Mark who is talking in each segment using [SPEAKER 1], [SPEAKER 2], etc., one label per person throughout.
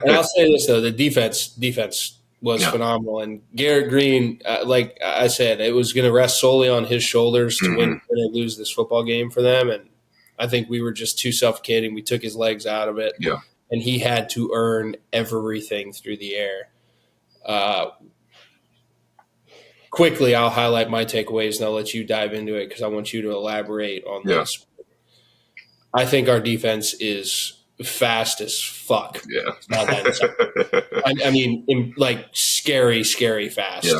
[SPEAKER 1] And I'll say this though, the defense was
[SPEAKER 2] Yeah.
[SPEAKER 1] phenomenal, and Garrett Green, like I said, it was going to rest solely on his shoulders to
[SPEAKER 2] Hmm.
[SPEAKER 1] win or lose this football game for them, and I think we were just too suffocating. We took his legs out of it,
[SPEAKER 2] Yeah.
[SPEAKER 1] and he had to earn everything through the air. Quickly, I'll highlight my takeaways, and I'll let you dive into it because I want you to elaborate on
[SPEAKER 2] Yeah.
[SPEAKER 1] this. I think our defense is fast as fuck.
[SPEAKER 2] Yeah.
[SPEAKER 1] Not that insane. I mean, like scary, scary
[SPEAKER 2] Yeah.
[SPEAKER 1] fast,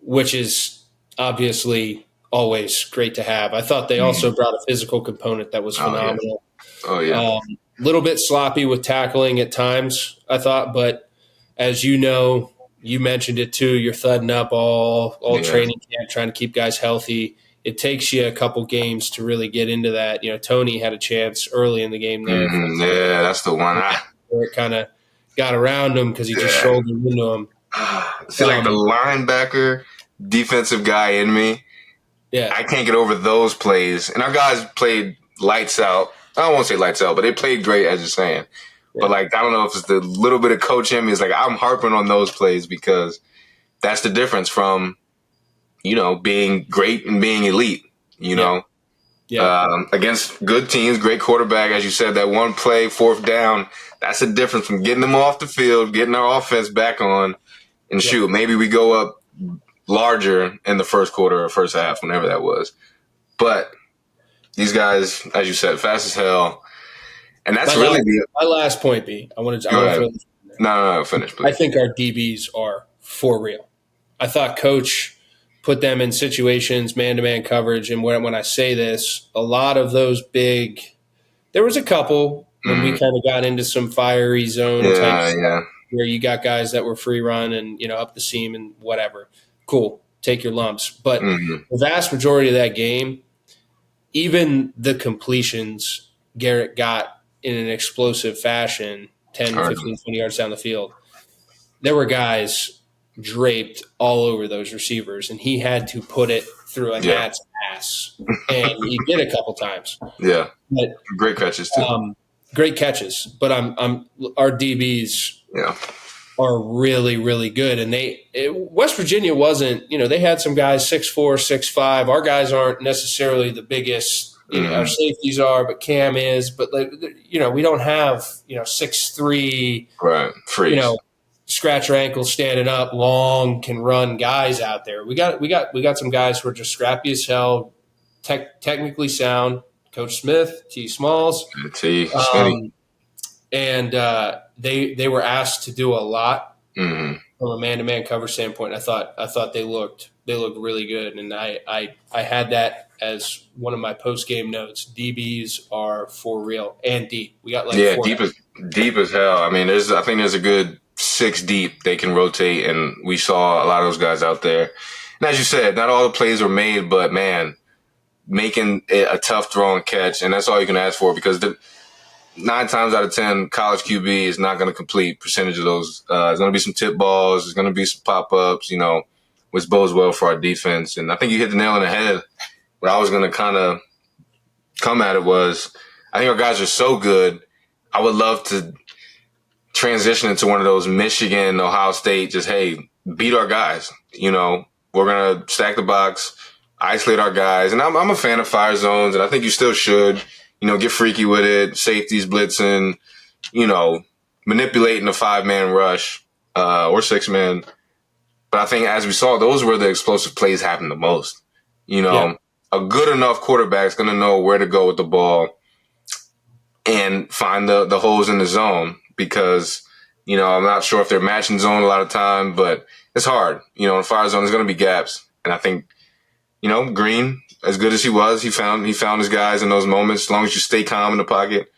[SPEAKER 1] which is obviously always great to have. I thought they also
[SPEAKER 2] Mhm.
[SPEAKER 1] brought a physical component that was
[SPEAKER 2] Oh yeah.
[SPEAKER 1] phenomenal.
[SPEAKER 2] Oh yeah.
[SPEAKER 1] A little bit sloppy with tackling at times, I thought, but as you know, you mentioned it too. You're thudding up all
[SPEAKER 2] Yeah.
[SPEAKER 1] training camp, trying to keep guys healthy. It takes you a couple games to really get into that. You know, Tony had a chance early in the game there for
[SPEAKER 2] Hmm. Yeah, that's the one.
[SPEAKER 1] where it kind of got around him because he just
[SPEAKER 2] Yeah.
[SPEAKER 1] shouldered into him.
[SPEAKER 2] See, like the
[SPEAKER 1] Um,
[SPEAKER 2] linebacker, defensive guy in me,
[SPEAKER 1] yeah,
[SPEAKER 2] I can't get over those plays. And our guys played lights out. I won't say lights out, but they played great, as you're saying. But
[SPEAKER 1] yeah,
[SPEAKER 2] like, I don't know if it's the little bit of coach in me. It's like I'm harping on those plays because that's the difference from being great and being elite. You
[SPEAKER 1] yeah,
[SPEAKER 2] know,
[SPEAKER 1] yeah,
[SPEAKER 2] against good teams, great quarterback, as you said, that one play, fourth down. That's the difference from getting them off the field, getting our offense back on, and
[SPEAKER 1] yeah.
[SPEAKER 2] shoot, maybe we go up larger in the first quarter or first half, whenever that was. But these guys, as you said, fast as hell, and
[SPEAKER 1] My
[SPEAKER 2] that's really
[SPEAKER 1] last,
[SPEAKER 2] the.
[SPEAKER 1] my last point, B. I want to
[SPEAKER 2] Go ahead.
[SPEAKER 1] throw this in there.
[SPEAKER 2] No, finish,
[SPEAKER 1] I
[SPEAKER 2] please.
[SPEAKER 1] think our DBs are for real. I thought Coach put them in situations, man-to-man coverage, and when I say this, a lot of those big. There was a couple when we
[SPEAKER 2] Mm,
[SPEAKER 1] kind of got into some fiery zone
[SPEAKER 2] yeah,
[SPEAKER 1] types
[SPEAKER 2] yeah.
[SPEAKER 1] where you got guys that were free run and up the seam and whatever. Cool, take your lumps. But
[SPEAKER 2] Mm,
[SPEAKER 1] the vast majority of that game, even the completions Garrett got in an explosive fashion, 10,
[SPEAKER 2] all
[SPEAKER 1] 15, 20 yards down the field, there were guys draped all over those receivers, and he had to put it through a
[SPEAKER 2] yeah,
[SPEAKER 1] gnat's ass. And he did a couple times.
[SPEAKER 2] yeah.
[SPEAKER 1] But
[SPEAKER 2] Great catches too.
[SPEAKER 1] great catches. But our DBs
[SPEAKER 2] Yeah.
[SPEAKER 1] are really, really good. And West Virginia wasn't, they had some guys 6'4", 6'5". Our guys aren't necessarily the biggest, our
[SPEAKER 2] Mm,
[SPEAKER 1] safeties are, but Cam is. But, we don't have, 6'3",
[SPEAKER 2] right. Freaks.
[SPEAKER 1] scratch your ankle standing up, long, can run guys out there. We got some guys who are just scrappy as hell, technically sound. Coach Smith, T. Smalls.
[SPEAKER 2] T. Smitty.
[SPEAKER 1] Um, and they were asked to do a lot
[SPEAKER 2] Mm,
[SPEAKER 1] from a man-to-man cover standpoint. I thought they looked really good, and I had that as one of my post-game notes. DBs are for real and deep. We got like
[SPEAKER 2] yeah,
[SPEAKER 1] four.
[SPEAKER 2] deep as hell. I mean, I think there's a good 6 deep they can rotate, and we saw a lot of those guys out there. And as you said, not all the plays were made, but man, making it a tough throw and catch, and that's all you can ask for because 9 times out of 10, college QB is not going to complete percentage of those. There's going to be some tip balls. There's going to be some pop ups, which bodes well for our defense. And I think you hit the nail on the head. What I was going to kind of come at it was, I think our guys are so good. I would love to transition into one of those Michigan, Ohio State, just, hey, beat our guys. We're going to stack the box, isolate our guys. And I'm a fan of fire zones, and I think you still should, get freaky with it, safeties blitzing, manipulating a 5-man rush or 6-man. But I think as we saw, those were the explosive plays happen the most.
[SPEAKER 1] Yeah,
[SPEAKER 2] A good enough quarterback is going to know where to go with the ball and find the holes in the zone because, I'm not sure if they're matching zone a lot of time, but it's hard. In fire zone, there's going to be gaps. And I think, Green, as good as he was, he found his guys in those moments as long as you stay calm in the pocket.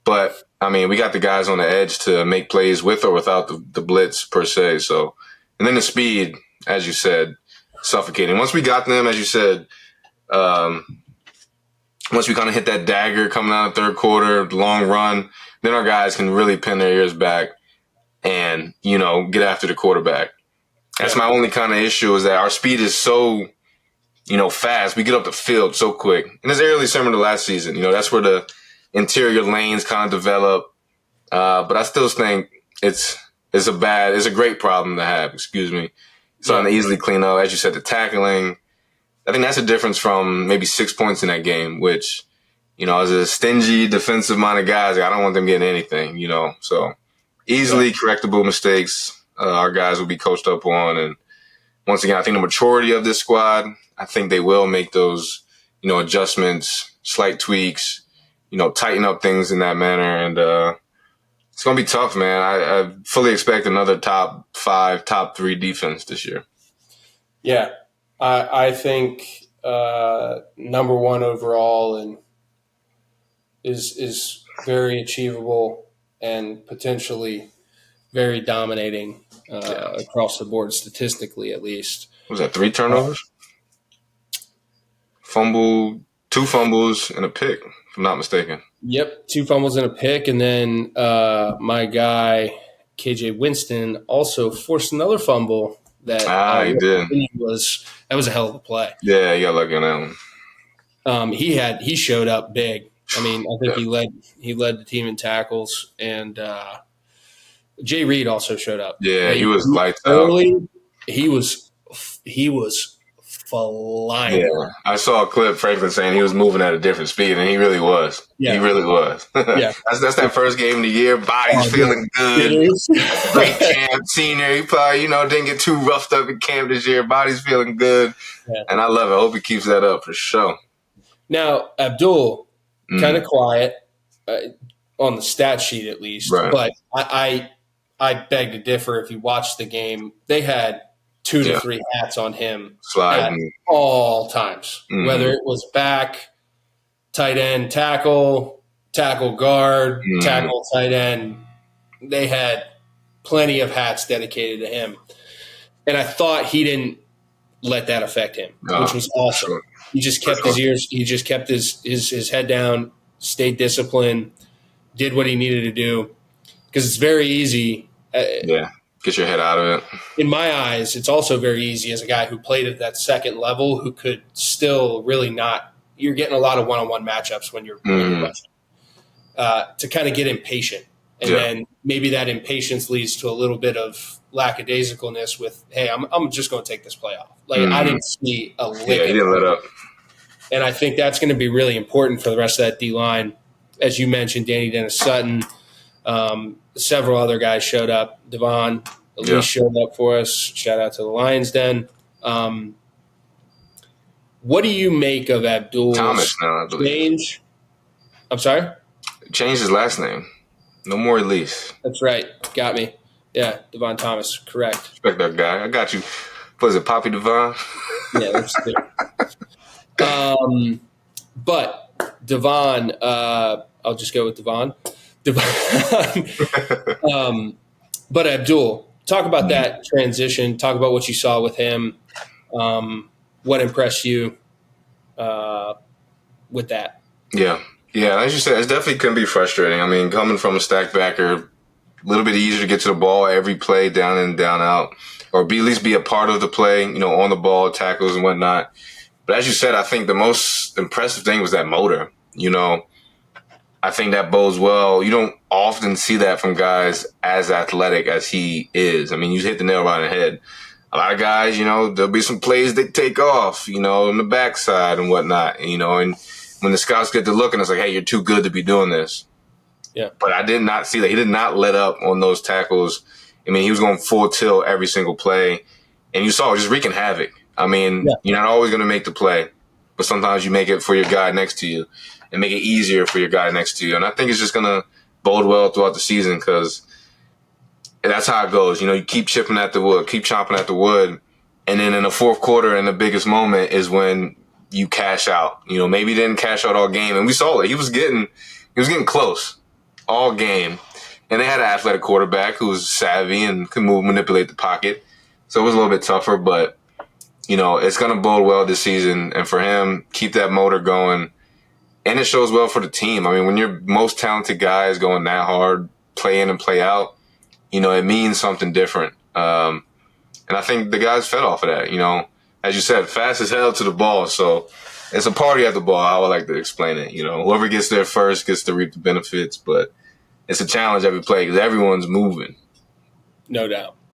[SPEAKER 2] But, I mean, we got the guys on the edge to make plays with or without the blitz per se. So, and then the speed, as you said, suffocating. Once we got them, as you said, once we kind of hit that dagger coming out of the third quarter, long run, then our guys can really pin their ears back and, get after the quarterback. That's my only kind of issue is that our speed is so, fast. We get up the field so quick. And it's eerily similar to last season. That's where the interior lanes kind of develop. But I still think it's it's a great problem to have. Excuse me.
[SPEAKER 1] Yeah.
[SPEAKER 2] Something to easily clean up. As you said, the tackling. I think that's a difference from maybe 6 points in that game, which, as a stingy defensive minded guys, I don't want them getting anything, So
[SPEAKER 1] Yeah.
[SPEAKER 2] easily correctable mistakes, our guys will be coached up on. And once again, I think the majority of this squad, I think they will make those, adjustments, slight tweaks, tighten up things in that manner. And it's going to be tough, man. I fully expect another top 5, top 3 defense this year.
[SPEAKER 1] Yeah. I think number one overall and is very achievable and potentially very dominating across the board, statistically at least.
[SPEAKER 2] Was that 3 turnovers? Fumble, 2 fumbles, and a pick, if I'm not mistaken.
[SPEAKER 1] Yep, 2 fumbles and a pick, and then my guy KJ Winston also forced another fumble that
[SPEAKER 2] He did.
[SPEAKER 1] was a hell of a play.
[SPEAKER 2] Yeah, you got lucky on that one.
[SPEAKER 1] He showed up big. I mean, I think
[SPEAKER 2] Yeah.
[SPEAKER 1] he led the team in tackles, and Jay Reed also showed up.
[SPEAKER 2] Yeah, he was lights
[SPEAKER 1] early.
[SPEAKER 2] out.
[SPEAKER 1] He was flying.
[SPEAKER 2] Yeah, I saw a clip Franklin saying he was moving at a different speed, and he really was.
[SPEAKER 1] Yeah.
[SPEAKER 2] He really was.
[SPEAKER 1] Yeah,
[SPEAKER 2] that's that first game of the year. Body's feeling good. Great camp, senior. He probably didn't get too roughed up in camp this year. Body's feeling good, and I love it. I hope he keeps that up for sure.
[SPEAKER 1] Now Abdul, kind of quiet on the stat sheet at least,
[SPEAKER 2] right.
[SPEAKER 1] But I beg to differ. If you watch the game, they had 2 to 3 hats on him at all times, whether it was back, tight end, tackle guard, tackle, tight end. They had plenty of hats dedicated to him. And I thought he didn't let that affect him, which was awesome. Sure. He just kept he kept his head down, stayed disciplined, did what he needed to do. Because it's very easy.
[SPEAKER 2] Get your head out of it.
[SPEAKER 1] In my eyes, it's also very easy as a guy who played at that second level who could still really not – you're getting a lot of one-on-one matchups when you're rushing, to kind of get impatient. And then maybe that impatience leads to a little bit of lackadaisicalness with, hey, I'm just going to take this play off. Like, I didn't see a lick.
[SPEAKER 2] Yeah, he didn't let up.
[SPEAKER 1] And I think that's going to be really important for the rest of that D-line. As you mentioned, Danny Dennis-Sutton, several other guys showed up. Devon Elise showed up for us. Shout out to the Lions Den. What do you make of Abdul's
[SPEAKER 2] Thomas now, I believe.
[SPEAKER 1] change? I'm sorry?
[SPEAKER 2] Changed his last name. No more Elise.
[SPEAKER 1] That's right. Got me. Yeah, Devon Thomas. Correct.
[SPEAKER 2] Respect that guy. I got you. What is it, Poppy Devon?
[SPEAKER 1] Yeah, that's it. But Devon, I'll just go with Devon. But Abdul, talk about that transition. Talk about what you saw with him. What impressed you with that? Yeah,
[SPEAKER 2] as you said, it definitely can be frustrating. I mean, coming from a stack backer, a little bit easier to get to the ball every play, down in, down out, or at least be a part of the play, on the ball, tackles and whatnot. But as you said, I think the most impressive thing was that motor. I think that bodes well. You don't often see that from guys as athletic as he is. I mean, you hit the nail right on the head. A lot of guys, there'll be some plays that take off, on the backside and whatnot, and when the scouts get to looking, it's like, hey, you're too good to be doing this.
[SPEAKER 1] Yeah.
[SPEAKER 2] But I did not see that. He did not let up on those tackles. I mean, he was going full tilt every single play, and you saw it just wreaking havoc. I mean, You're not always going to make the play, but sometimes you make it for your guy next to you and make it easier for your guy next to you. And I think it's just going to bode well throughout the season because that's how it goes. You keep chipping at the wood, keep chomping at the wood. And then in the fourth quarter, and the biggest moment is when you cash out. Maybe he didn't cash out all game. And we saw it. He was getting close all game. And they had an athletic quarterback who was savvy and could manipulate the pocket. So it was a little bit tougher, but it's going to bode well this season. And for him, keep that motor going. And it shows well for the team. I mean, when your most talented guy is going that hard, play in and play out, it means something different. And I think the guys fed off of that, As you said, fast as hell to the ball. So it's a party at the ball. I would like to explain it. Whoever gets there first gets to reap the benefits. But it's a challenge every play because everyone's moving.
[SPEAKER 1] No doubt.